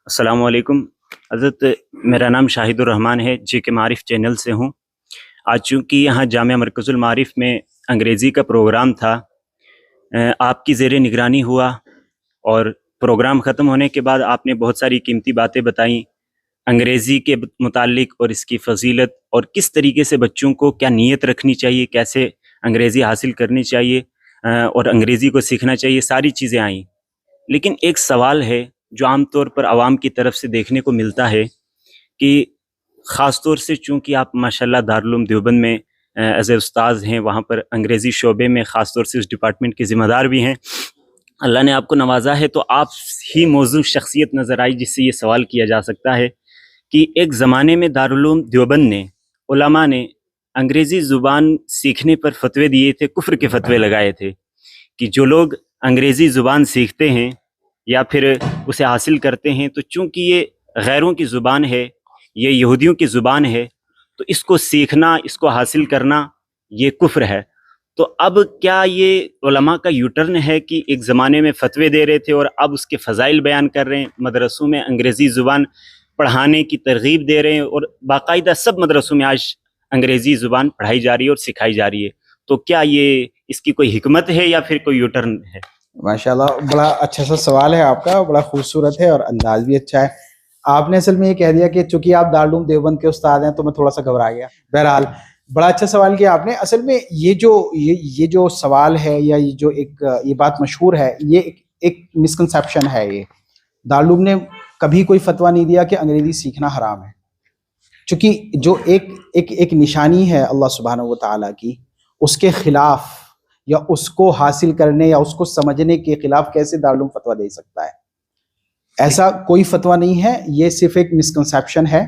السلام علیکم حضرت، میرا نام شاہد الرحمان ہے، جے کے معارف چینل سے ہوں۔ آج چونکہ یہاں جامعہ مرکز المعارف میں انگریزی کا پروگرام تھا، آپ کی زیر نگرانی ہوا، اور پروگرام ختم ہونے کے بعد آپ نے بہت ساری قیمتی باتیں بتائیں انگریزی کے متعلق اور اس کی فضیلت، اور کس طریقے سے بچوں کو کیا نیت رکھنی چاہیے، کیسے انگریزی حاصل کرنی چاہیے اور انگریزی کو سیکھنا چاہیے، ساری چیزیں آئیں۔ لیکن ایک سوال ہے جو عام طور پر عوام کی طرف سے دیکھنے کو ملتا ہے کہ خاص طور سے چونکہ آپ ماشاءاللہ دارالعلوم دیوبند میں ایز اے استاذ ہیں، وہاں پر انگریزی شعبے میں خاص طور سے اس ڈپارٹمنٹ کے ذمہ دار بھی ہیں، اللہ نے آپ کو نوازا ہے، تو آپ ہی موضوع شخصیت نظر آئی جس سے یہ سوال کیا جا سکتا ہے کہ ایک زمانے میں دارالعلوم دیوبند نے، علماء نے انگریزی زبان سیکھنے پر فتوے دیے تھے، کفر کے فتوے لگائے تھے کہ جو لوگ انگریزی زبان سیکھتے ہیں یا پھر اسے حاصل کرتے ہیں، تو چونکہ یہ غیروں کی زبان ہے، یہ یہودیوں کی زبان ہے، تو اس کو سیکھنا، اس کو حاصل کرنا یہ کفر ہے۔ تو اب کیا یہ علماء کا یوٹرن ہے کہ ایک زمانے میں فتوے دے رہے تھے اور اب اس کے فضائل بیان کر رہے ہیں، مدرسوں میں انگریزی زبان پڑھانے کی ترغیب دے رہے ہیں، اور باقاعدہ سب مدرسوں میں آج انگریزی زبان پڑھائی جا رہی ہے اور سکھائی جا رہی ہے، تو کیا یہ اس کی کوئی حکمت ہے یا پھر کوئی یوٹرن ہے؟ ماشاءاللہ، بڑا اچھا سا سوال ہے آپ کا، بڑا خوبصورت ہے اور انداز بھی اچھا ہے۔ آپ نے اصل میں یہ کہہ دیا کہ چونکہ آپ دارالعلوم دیوبند کے استاد ہیں تو میں تھوڑا سا گھبرا گیا۔ بہرحال بڑا اچھا سوال کیا آپ نے۔ اصل میں یہ جو سوال ہے یا یہ جو یہ بات مشہور ہے، یہ ایک مسکنسیپشن ہے۔ یہ دارالعلوم نے کبھی کوئی فتویٰ نہیں دیا کہ انگریزی سیکھنا حرام ہے، چونکہ جو ایک نشانی ہے اللہ سبحانہ و تعالیٰ کی، اس کے خلاف یا اس کو حاصل کرنے یا اس کو سمجھنے کے خلاف کیسے دارالعلوم فتویٰ دے سکتا ہے؟ ایسا کوئی فتویٰ نہیں ہے، یہ صرف ایک مسکنسیپشن ہے۔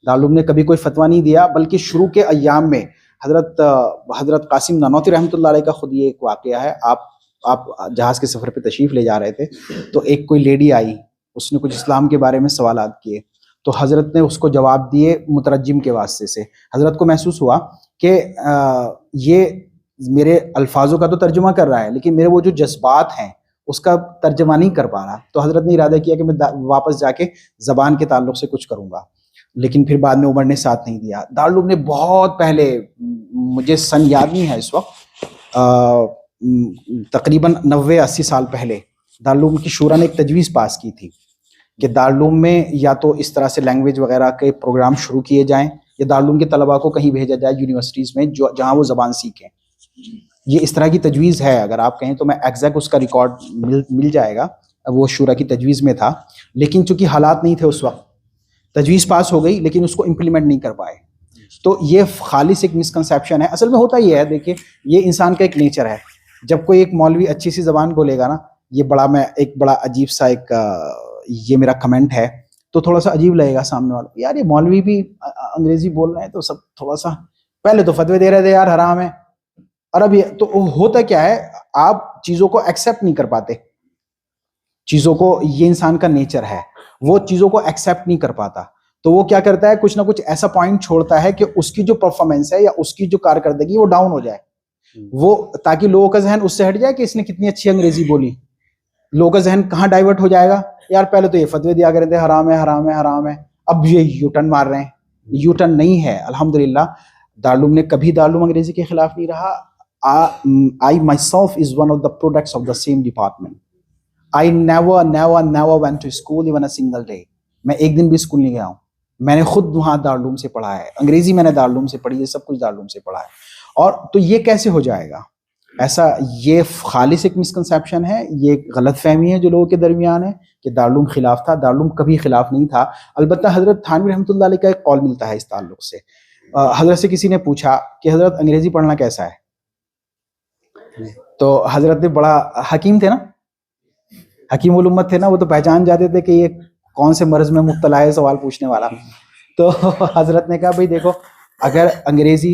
دارالعلوم نے کبھی کوئی فتویٰ نہیں دیا، بلکہ شروع کے ایام میں حضرت قاسم نانوتوی رحمۃ اللہ علیہ کا خود یہ ایک واقعہ ہے۔ آپ جہاز کے سفر پہ تشریف لے جا رہے تھے تو ایک کوئی لیڈی آئی، اس نے کچھ اسلام کے بارے میں سوالات کیے، تو حضرت نے اس کو جواب دیے مترجم کے واسطے سے۔ حضرت کو محسوس ہوا کہ یہ میرے الفاظوں کا تو ترجمہ کر رہا ہے لیکن میرے وہ جو جذبات ہیں اس کا ترجمہ نہیں کر پا رہا، تو حضرت نے ارادہ کیا کہ میں واپس جا کے زبان کے تعلق سے کچھ کروں گا، لیکن پھر بعد میں عمر نے ساتھ نہیں دیا۔ دارالعلوم نے بہت پہلے، مجھے سن یاد نہیں ہے اس وقت، تقریباً 90-80 سال پہلے دارالعلوم کی شورا نے ایک تجویز پاس کی تھی کہ دارالعلوم میں یا تو اس طرح سے لینگویج وغیرہ کے پروگرام شروع کیے جائیں یا دارالعلوم کے طلباء کو کہیں بھیجا جائے یونیورسٹیز میں جہاں وہ زبان سیکھیں۔ یہ اس طرح کی تجویز ہے، اگر آپ کہیں تو میں ایگزیکٹ اس کا ریکارڈ مل جائے گا، وہ شورا کی تجویز میں تھا، لیکن چونکہ حالات نہیں تھے اس وقت، تجویز پاس ہو گئی لیکن اس کو امپلیمنٹ نہیں کر پائے۔ تو یہ خالص ایک مسکنسیپشن ہے۔ اصل میں ہوتا یہ ہے، دیکھیے یہ انسان کا ایک نیچر ہے، جب کوئی ایک مولوی اچھی سی زبان بولے گا نا، یہ بڑا عجیب سا یہ میرا کمنٹ ہے، تو تھوڑا سا عجیب لگے گا سامنے والا، یار یہ مولوی بھی انگریزی بول رہے ہیں تو سب تھوڑا سا، پہلے تو فتوے دے رہے تھے یار حرام ہے، اور اب یہ تو ہوتا کیا ہے، آپ چیزوں کو ایکسیپٹ نہیں کر پاتے، چیزوں کو، یہ انسان کا نیچر ہے، وہ چیزوں کو ایکسیپٹ نہیں کر پاتا، تو وہ کیا کرتا ہے، کچھ نہ کچھ ایسا پوائنٹ چھوڑتا ہے کہ اس کی جو پرفارمنس ہے یا اس کی جو کارکردگی وہ ڈاؤن ہو جائے، وہ تاکہ لوگوں کا ذہن اس سے ہٹ جائے کہ اس نے کتنی اچھی انگریزی بولی۔ لوگوں کا ذہن کہاں ڈائیورٹ ہو جائے گا، یار پہلے تو یہ فتوے دیا کرتے تھے حرام ہے حرام ہے حرام ہے، اب یہ یو ٹرن مار رہے ہیں۔ یو ٹرن نہیں ہے، الحمدللہ دارالعلوم نے کبھی دارالعلوم انگریزی کے خلاف نہیں رہا۔ I myself is one of the products of the same department. I never went to school even a single day. میں ایک دن بھی اسکول نہیں گیا ہوں، میں نے خود وہاں دارالعلوم سے پڑھا ہے، انگریزی میں نے دارالعلوم سے پڑھی ہے، سب کچھ دارالعلوم سے پڑھا ہے۔ اور تو یہ کیسے ہو جائے گا ایسا؟ یہ خالص ایک مسکنسیپشن ہے، یہ ایک غلط فہمی ہے جو لوگوں کے درمیان ہے کہ دارالعلوم خلاف تھا۔ دارالعلوم کبھی خلاف نہیں تھا۔ البتہ حضرت تھانوی رحمۃ اللہ علیہ کا ایک قول ملتا ہے اس تعلق سے۔ حضرت سے کسی نے پوچھا کہ حضرت انگریزی پڑھنا کیسا ہے، تو حضرت نے، بڑا حکیم تھے نا، حکیم الامت تھے نا، وہ تو پہچان جاتے تھے کہ یہ کون سے مرض میں مبتلا ہے سوال پوچھنے والا۔ تو حضرت نے کہا بھائی دیکھو، اگر انگریزی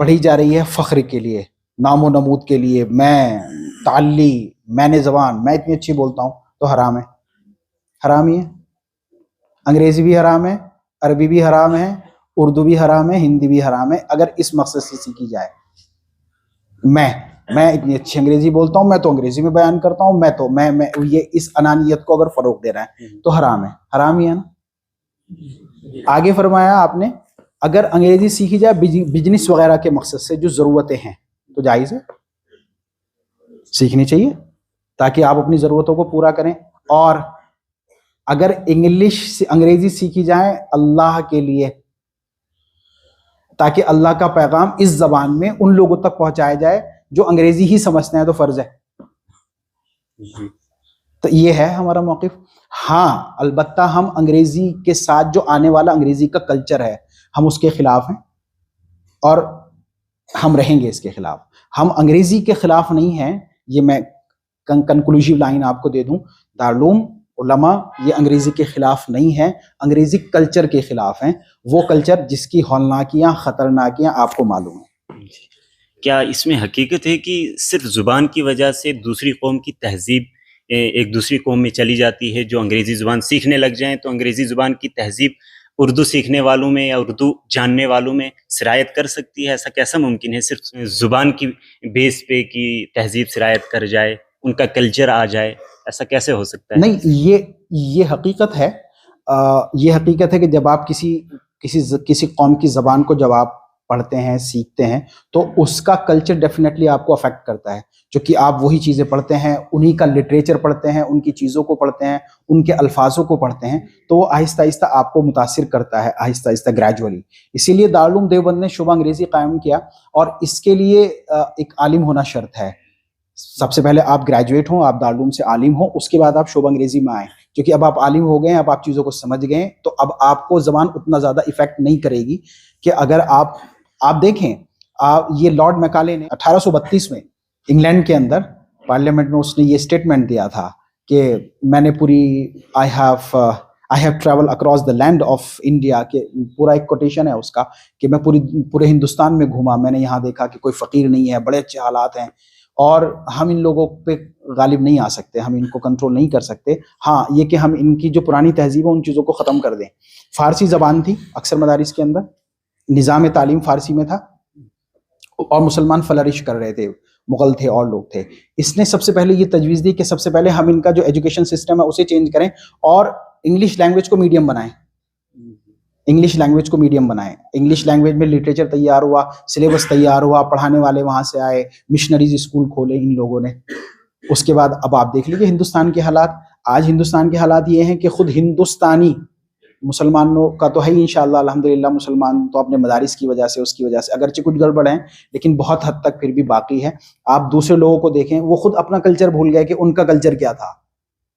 پڑھی جا رہی ہے فخر کے لیے، نام و نمود کے لیے، میں تعلی، میں نے زبان، میں اتنی اچھی بولتا ہوں، تو حرام ہے، حرام ہی ہے۔ انگریزی بھی حرام ہے، عربی بھی حرام ہے، اردو بھی حرام ہے، ہندی بھی حرام ہے، اگر اس مقصد سے سیکھی جائے۔ میں میں اتنی اچھی انگریزی بولتا ہوں, میں تو انگریزی میں بیان کرتا ہوں, میں یہ اس انانیت کو اگر فروغ دے رہا ہے تو حرام ہے, حرام ہی ہے نا. آگے فرمایا آپ نے اگر انگریزی سیکھی جائے بزنس وغیرہ کے مقصد سے جو ضرورتیں ہیں تو جائز ہے, سیکھنی چاہیے تاکہ آپ اپنی ضرورتوں کو پورا کریں. اور اگر انگریزی سیکھی جائے اللہ کے لیے تاکہ اللہ کا پیغام اس زبان میں ان لوگوں تک پہنچایا جائے جو انگریزی ہی سمجھتے ہیں تو فرض ہے. تو یہ ہے ہمارا موقف. ہاں البتہ ہم انگریزی کے ساتھ جو آنے والا انگریزی کا کلچر ہے ہم اس کے خلاف ہیں اور ہم رہیں گے اس کے خلاف. ہم انگریزی کے خلاف نہیں ہیں, یہ میں کنکلوژیو لائن آپ کو دے دوں. دارالعلوم علماء یہ انگریزی کے خلاف نہیں ہیں, انگریزی کلچر کے خلاف ہیں, وہ کلچر جس کی ہولناکیاں خطرناکیاں آپ کو معلوم ہیں. کیا اس میں حقیقت ہے کہ صرف زبان کی وجہ سے دوسری قوم کی تہذیب ایک دوسری قوم میں چلی جاتی ہے؟ جو انگریزی زبان سیکھنے لگ جائیں تو انگریزی زبان کی تہذیب اردو سیکھنے والوں میں یا اردو جاننے والوں میں سرایت کر سکتی ہے؟ ایسا کیسا ممکن ہے صرف زبان کی بیس پہ کی تہذیب سرایت کر جائے, ان کا کلچر آ جائے, ایسا کیسے ہو سکتا ہے؟ نہیں, یہ حقیقت ہے. یہ حقیقت ہے کہ جب آپ کسی قوم کی زبان کو جب آپ پڑھتے ہیں سیکھتے ہیں تو اس کا کلچر ڈیفینیٹلی آپ کو افیکٹ کرتا ہے, کیونکہ آپ وہی چیزیں پڑھتے ہیں, انہی کا لٹریچر پڑھتے ہیں, ان کی چیزوں کو پڑھتے ہیں, ان کے الفاظوں کو پڑھتے ہیں, تو وہ آہستہ آہستہ آپ کو متاثر کرتا ہے, آہستہ آہستہ گریجولی. اسی لیے دارالعلوم دیوبند نے شعبہ انگریزی قائم کیا اور اس کے لیے ایک عالم ہونا شرط ہے. سب سے پہلے آپ گریجویٹ ہوں, آپ دارالعلوم سے عالم ہوں, اس کے بعد آپ شعبہ انگریزی میں آئیں, کیونکہ اب آپ عالم ہو گئے ہیں, اب آپ چیزوں کو سمجھ گئے ہیں, تو اب آپ کو زبان اتنا زیادہ ایفیکٹ نہیں کرے گی. کہ اگر آپ دیکھیں یہ لارڈ میکالے نے 1832 میں انگلینڈ کے اندر پارلیمنٹ میں اس نے یہ اسٹیٹمنٹ دیا تھا کہ میں نے I have travel across the land of India, کہ پورا ایک کوٹیشن ہے اس کا کہ میں پورے ہندوستان میں گھوما, میں نے یہاں دیکھا کہ کوئی فقیر نہیں ہے, بڑے اچھے حالات ہیں, اور ہم ان لوگوں پہ غالب نہیں آ سکتے, ہم ان کو کنٹرول نہیں کر سکتے. ہاں یہ کہ ہم ان کی جو پرانی تہذیب ہے ان چیزوں کو ختم کر دیں. فارسی زبان تھی اکثر مدارس کے اندر, نظام تعلیم فارسی میں تھا, اور مسلمان فلرش کر رہے تھے, مغل تھے اور لوگ تھے. اس نے سب سے پہلے یہ تجویز دی کہ سب سے پہلے ہم ان کا جو ایجوکیشن سسٹم ہے اسے چینج کریں اور انگلش لینگویج کو میڈیم بنائیں. انگلش لینگویج کو میڈیم بنائیں. انگلش لینگویج میں لٹریچر تیار ہوا, سلیبس تیار ہوا, پڑھانے والے وہاں سے آئے, مشنریز اسکول کھولے ان لوگوں نے. اس کے بعد اب آپ دیکھ لیجیے ہندوستان کے حالات. آج ہندوستان کے حالات یہ ہیں کہ خود ہندوستانی مسلمانوں کا تو ہے ہی انشاءاللہ الحمدللہ, مسلمان تو اپنے مدارس کی وجہ سے اس کی وجہ سے اگرچہ کچھ گڑبڑ ہیں لیکن بہت حد تک پھر بھی باقی ہے. آپ دوسرے لوگوں کو دیکھیں, وہ خود اپنا کلچر بھول گئے کہ ان کا کلچر کیا تھا.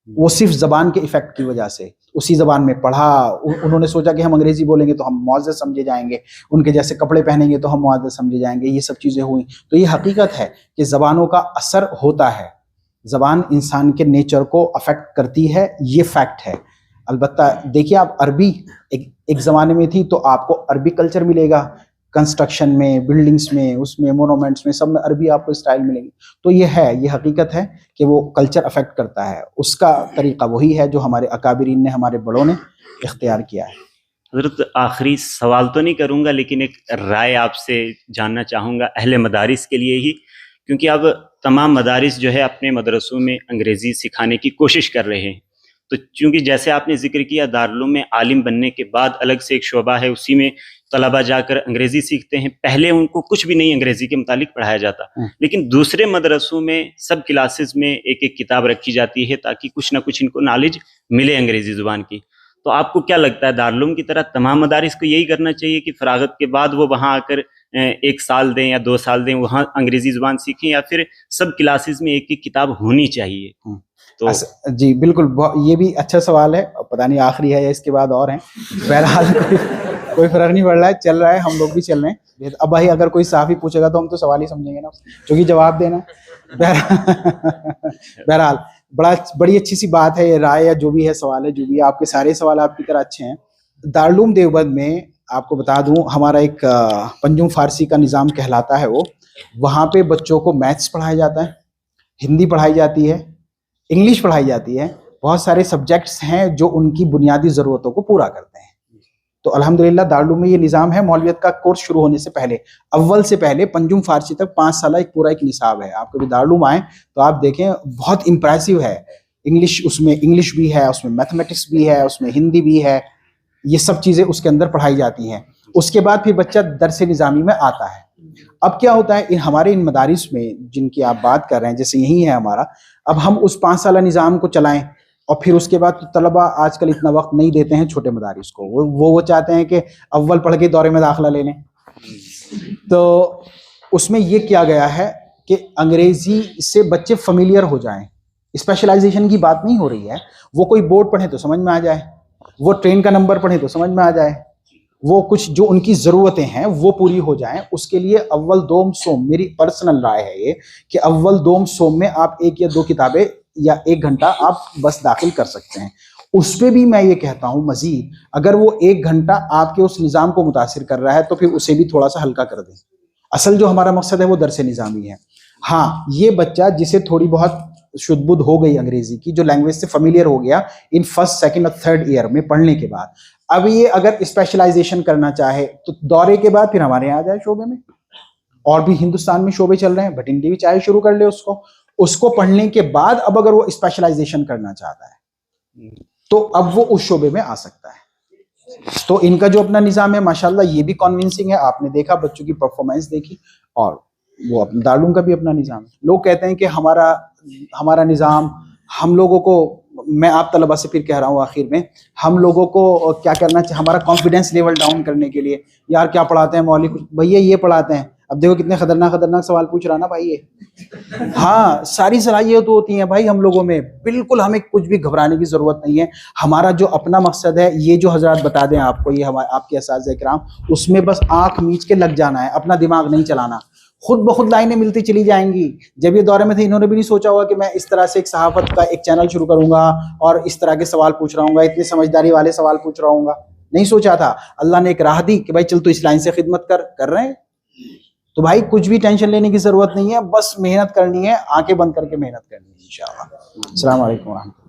وہ صرف زبان کے ایفیکٹ کی وجہ سے اسی زبان میں پڑھا, انہوں نے سوچا کہ ہم انگریزی بولیں گے تو ہم معزز سمجھے جائیں گے, ان کے جیسے کپڑے پہنیں گے تو ہم معزز سمجھے جائیں گے. یہ سب چیزیں ہوئیں. تو یہ حقیقت ہے کہ زبانوں کا اثر ہوتا ہے, زبان انسان کے نیچر کو افیکٹ کرتی ہے, یہ فیکٹ ہے. البتہ دیکھیے آپ عربی ایک زمانے میں تھی تو آپ کو عربی کلچر ملے گا, کنسٹرکشن میں, بلڈنگس میں, اس میں مونومنٹس میں, سب میں عربی آپ کو اسٹائل ملیں گی. تو یہ حقیقت ہے کہ وہ کلچر افیکٹ کرتا ہے. اس کا طریقہ وہی ہے جو ہمارے اکابرین نے, ہمارے بڑوں نے اختیار کیا ہے. حضرت آخری سوال تو نہیں کروں گا لیکن ایک رائے آپ سے جاننا چاہوں گا اہل مدارس کے لیے ہی, کیونکہ اب تمام مدارس جو ہے اپنے مدرسوں میں انگریزی سکھانے کی کوشش کر رہے ہیں. تو چونکہ جیسے آپ نے ذکر کیا دارالعلوم میں عالم بننے کے بعد الگ سے ایک شعبہ ہے, اسی میں طلبہ جا کر انگریزی سیکھتے ہیں. پہلے ان کو کچھ بھی نہیں انگریزی کے متعلق پڑھایا جاتا, لیکن دوسرے مدرسوں میں سب کلاسز میں ایک ایک کتاب رکھی جاتی ہے تاکہ کچھ نہ کچھ ان کو نالج ملے انگریزی زبان کی. تو آپ کو کیا لگتا ہے دارالعلوم کی طرح تمام مدارس کو یہی کرنا چاہیے کہ فراغت کے بعد وہ وہاں آ کر 1 سال دیں یا 2 سال دیں, وہاں انگریزی زبان سیکھیں, یا پھر سب کلاسز میں ایک ایک کتاب ہونی چاہیے؟ تو جی بالکل, یہ بھی اچھا سوال ہے, پتہ نہیں آخری ہے یا اس کے بعد اور ہیں. بہرحال کوئی فرق نہیں پڑ رہا ہے, چل رہا ہے, ہم لوگ بھی چل رہے ہیں. اب بھائی اگر کوئی صحافی پوچھے گا تو ہم تو سوال ہی سمجھیں گے نا, کیونکہ جواب دینا. بہرحال بڑی اچھی سی بات ہے, یہ رائے یا جو بھی ہے, سوال ہے جو بھی ہے, آپ کے سارے سوال آپ کی طرح اچھے ہیں. دارالعلوم دیوبند میں آپ کو بتا دوں ہمارا ایک پنجم فارسی کا نظام کہلاتا ہے, وہاں پہ بچوں کو میتھس پڑھایا جاتا ہے, ہندی پڑھائی جاتی ہے, انگلش پڑھائی جاتی ہے, بہت سارے سبجیکٹس ہیں جو ان کی بنیادی ضرورتوں کو پورا کرتے ہیں. تو الحمدللہ دارالعلوم میں یہ نظام ہے، مولویت کا کورس شروع ہونے سے پہلے اول سے پہلے پنجم فارسی تک 5 سالہ ایک پورا ایک نصاب ہے. آپ کبھی دارالعلوم آئیں تو آپ دیکھیں بہت امپریسو ہے. انگلش، اس میں انگلش بھی ہے، اس میں میتھمیٹکس بھی ہے، اس میں ہندی بھی ہے، یہ سب چیزیں اس کے اندر پڑھائی جاتی ہیں. اس کے بعد پھر بچہ درس نظامی میں آتا ہے. اب کیا ہوتا ہے ہمارے ان مدارس میں جن کی آپ بات کر رہے ہیں، جیسے یہی ہے ہمارا، اب ہم اس 5 سالہ نظام کو چلائیں اور پھر اس کے بعد طلبہ آج کل اتنا وقت نہیں دیتے ہیں چھوٹے مدارس کو، وہ چاہتے ہیں کہ اول پڑھ کے دورے میں داخلہ لے لیں. تو اس میں یہ کیا گیا ہے کہ انگریزی سے بچے فیملیئر ہو جائیں. اسپیشلائزیشن کی بات نہیں ہو رہی ہے، وہ کوئی بورڈ پڑھیں تو سمجھ میں آ جائے، وہ ٹرین کا نمبر پڑھیں تو سمجھ میں آ جائے، وہ کچھ جو ان کی ضرورتیں ہیں وہ پوری ہو جائیں. اس کے لیے اول دوم سوم، میری پرسنل رائے ہے یہ کہ اول دوم سوم میں آپ 1 یا 2 کتابیں یا 1 گھنٹہ آپ بس داخل کر سکتے ہیں. اس پہ بھی میں یہ کہتا ہوں مزید اگر وہ 1 گھنٹہ آپ کے اس نظام کو متاثر کر رہا ہے تو پھر اسے بھی تھوڑا سا ہلکا کر دیں. اصل جو ہمارا مقصد ہے وہ درس نظامی ہے. ہاں، یہ بچہ جسے تھوڑی بہت شد بدھ ہو گئی انگریزی کی، جو لینگویج سے فیملیئر ہو گیا ان فرسٹ، سیکنڈ اور تھرڈ ایئر میں پڑھنے کے بعد، اب یہ اگر اسپیشلائزیشن کرنا چاہے تو دورے کے بعد پھر ہمارے یہاں آ جائے شعبے میں. اور بھی ہندوستان میں شعبے چل رہے ہیں، بھٹنڈی بھی چاہے شروع کر لے اس کو پڑھنے کے بعد اب اگر وہ اسپیشلائزیشن کرنا چاہتا ہے تو اب وہ اس شعبے میں آ سکتا ہے. تو ان کا جو اپنا نظام ہے ماشاءاللہ یہ بھی کنونسنگ ہے. آپ نے دیکھا بچوں کی پرفارمنس دیکھی، اور وہ اپنا دارالعلوم کا بھی اپنا نظام ہے. لوگ کہتے ہیں کہ ہمارا نظام، ہم لوگوں کو، میں آپ طلبہ سے پھر کہہ رہا ہوں آخر میں، ہم لوگوں کو کیا کرنا چاہیے ہمارا کانفیڈنس لیول ڈاؤن کرنے کے لیے، یار کیا پڑھاتے ہیں مولوی، بھیا یہ پڑھاتے ہیں. اب دیکھو کتنے خطرناک سوال پوچھ رہا نا بھائی یہ. ہاں، ساری صلاحیت ہوتی ہیں بھائی ہم لوگوں میں، بالکل ہمیں کچھ بھی گھبرانے کی ضرورت نہیں ہے. ہمارا جو اپنا مقصد ہے یہ جو حضرات بتا دیں آپ کو، یہ آپ کے اساتذہ کرام، اس میں بس آنکھ میچ کے لگ جانا ہے، اپنا دماغ نہیں چلانا. خود بخود لائنیں ملتی چلی جائیں گی. جب یہ دورے میں تھے انہوں نے بھی نہیں سوچا ہوگا کہ میں اس طرح سے ایک صحافت کا ایک چینل شروع کروں گا اور اس طرح کے سوال پوچھ رہا ہوں گا، اتنی سمجھداری والے سوال پوچھ رہا ہوں گا. نہیں سوچا تھا. اللہ نے ایک راہ دی کہ بھائی چل تو اس لائن سے خدمت کر رہے ہیں. تو بھائی کچھ بھی ٹینشن لینے کی ضرورت نہیں ہے، بس محنت کرنی ہے، آنکھیں بند کر کے محنت کرنی ہے انشاءاللہ. السلام علیکم ورحمۃ اللہ.